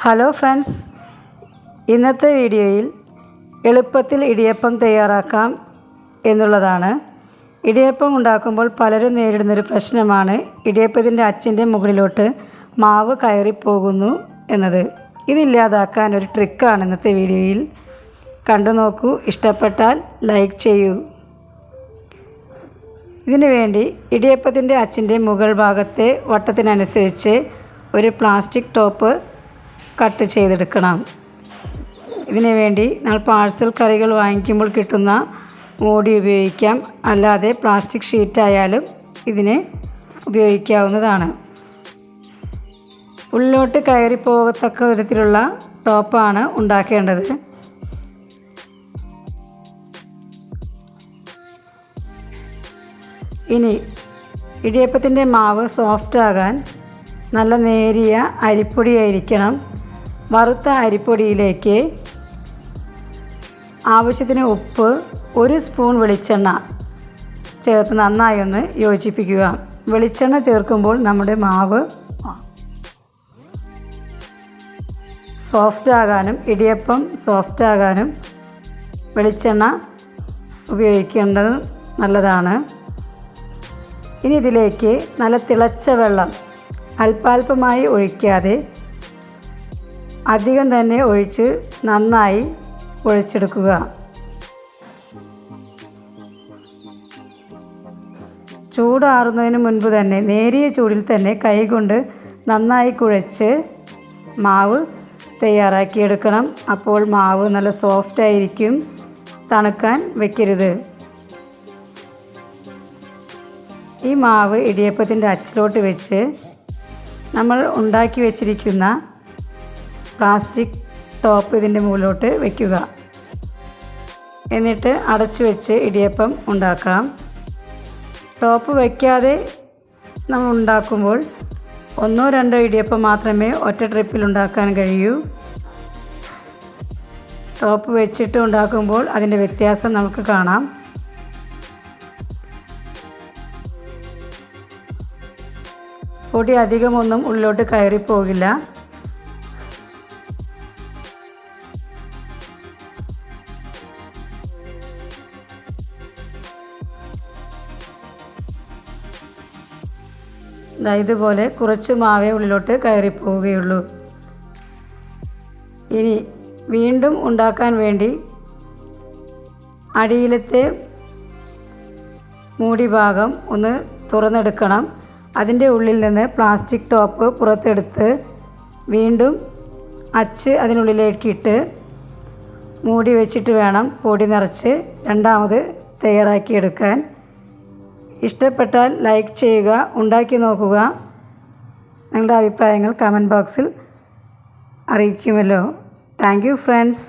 Hello friends, ഇന്നത്തെ വീഡിയോയിൽ എളുപ്പത്തിൽ ഇടിയപ്പം തയ്യാറാക്കാം എന്നുള്ളതാണ്. ഇടിയപ്പം ഉണ്ടാക്കുമ്പോൾ പലരും നേരിടുന്നൊരു പ്രശ്നമാണ് ഇടിയപ്പത്തിൻ്റെ അച്ചിൻ്റെ മുകളിലോട്ട് മാവ് കയറിപ്പോകുന്നു എന്നത്. ഇതില്ലാതാക്കാൻ ഒരു ട്രിക്കാണ് ഇന്നത്തെ വീഡിയോയിൽ. കണ്ടു നോക്കൂ, ഇഷ്ടപ്പെട്ടാൽ ലൈക്ക് ചെയ്യൂ. ഇതിനു വേണ്ടി ഇടിയപ്പത്തിൻ്റെ അച്ചിൻ്റെ മുകൾ ഭാഗത്തെ വട്ടത്തിനനുസരിച്ച് ഒരു പ്ലാസ്റ്റിക് ടോപ്പ് കട്ട് ചെയ്തെടുക്കണം. ഇതിനു വേണ്ടി നമ്മൾ പാഴ്സൽ കറികൾ വാങ്ങിക്കുമ്പോൾ കിട്ടുന്ന മൂടി ഉപയോഗിക്കാം, അല്ലാതെ പ്ലാസ്റ്റിക് ഷീറ്റായാലും ഇതിന് ഉപയോഗിക്കാവുന്നതാണ്. ഉള്ളിലോട്ട് കയറി പോകത്തക്ക വിധത്തിലുള്ള ടോപ്പാണ് ഉണ്ടാക്കേണ്ടത്. ഇനി ഇടിയപ്പത്തിൻ്റെ മാവ് സോഫ്റ്റ് ആകാൻ നല്ല നേരിയ അരിപ്പൊടിയായിരിക്കണം. വറുത്ത അരിപ്പൊടിയിലേക്ക് ആവശ്യത്തിന് ഉപ്പ്, 1 സ്പൂൺ വെളിച്ചെണ്ണ ചേർത്ത് നന്നായി ഒന്ന് യോജിപ്പിക്കുക. വെളിച്ചെണ്ണ ചേർക്കുമ്പോൾ നമ്മുടെ മാവ് സോഫ്റ്റ് ആകാനും ഇടിയപ്പം സോഫ്റ്റ് ആകാനും വെളിച്ചെണ്ണ ഉപയോഗിക്കേണ്ടത് നല്ലതാണ്. ഇനി ഇതിലേക്ക് നല്ല തിളച്ച വെള്ളം അല്പാൽപമായി ഒഴിക്കാതെ അധികം തന്നെ ഒഴിച്ച് നന്നായി കുഴച്ചെടുക്കുക. ചൂടാറുന്നതിന് മുൻപ് തന്നെ നേരിയ ചൂടിൽ തന്നെ കൈകൊണ്ട് നന്നായി കുഴച്ച് മാവ് തയ്യാറാക്കിയെടുക്കണം. അപ്പോൾ മാവ് നല്ല സോഫ്റ്റ് ആയിരിക്കും. തണുക്കാൻ വയ്ക്കരുത്. ഈ മാവ് ഇടിയപ്പത്തിൻ്റെ അച്ചിലോട്ട് വെച്ച് നമ്മൾ ഉണ്ടാക്കി വെച്ചിരിക്കുന്ന പ്ലാസ്റ്റിക് ടോപ്പ് ഇതിൻ്റെ മുകളിലോട്ട് വയ്ക്കുക. എന്നിട്ട് അടച്ചു വെച്ച് ഇടിയപ്പം ഉണ്ടാക്കാം. ടോപ്പ് വയ്ക്കാതെ നമ്മൾ ഉണ്ടാക്കുമ്പോൾ 1-2 ഇടിയപ്പം മാത്രമേ ഒറ്റ ട്രിപ്പിൽ ഉണ്ടാക്കാൻ കഴിയൂ. ടോപ്പ് വെച്ചിട്ട് ഉണ്ടാക്കുമ്പോൾ അതിൻ്റെ വ്യത്യാസം നമുക്ക് കാണാം. പൊടി അധികമൊന്നും ഉള്ളിലോട്ട് കയറിപ്പോകില്ല. ഇതുപോലെ കുറച്ച് മാവേ ഉള്ളിലോട്ട് കയറിപ്പോവുകയുള്ളൂ. ഇനി വീണ്ടും ഉണ്ടാക്കാൻ വേണ്ടി അടിയിലത്തെ മൂടി ഭാഗം ഒന്ന് തുറന്നെടുക്കണം. അതിൻ്റെ ഉള്ളിൽ നിന്ന് പ്ലാസ്റ്റിക് ടോപ്പ് പുറത്തെടുത്ത് വീണ്ടും അച്ച് അതിനുള്ളിലേക്കിട്ട് മൂടി വെച്ചിട്ട് വേണം പൊടി നിറച്ച് രണ്ടാമത് തയ്യാറാക്കിയെടുക്കാൻ. ഇഷ്ടപ്പെട്ടാൽ ലൈക്ക് ചെയ്യുക, ഉണ്ടാക്കി നോക്കുക. നിങ്ങളുടെ അഭിപ്രായങ്ങൾ കമൻറ്റ് ബോക്സിൽ അറിയിക്കുമല്ലോ. Thank you friends.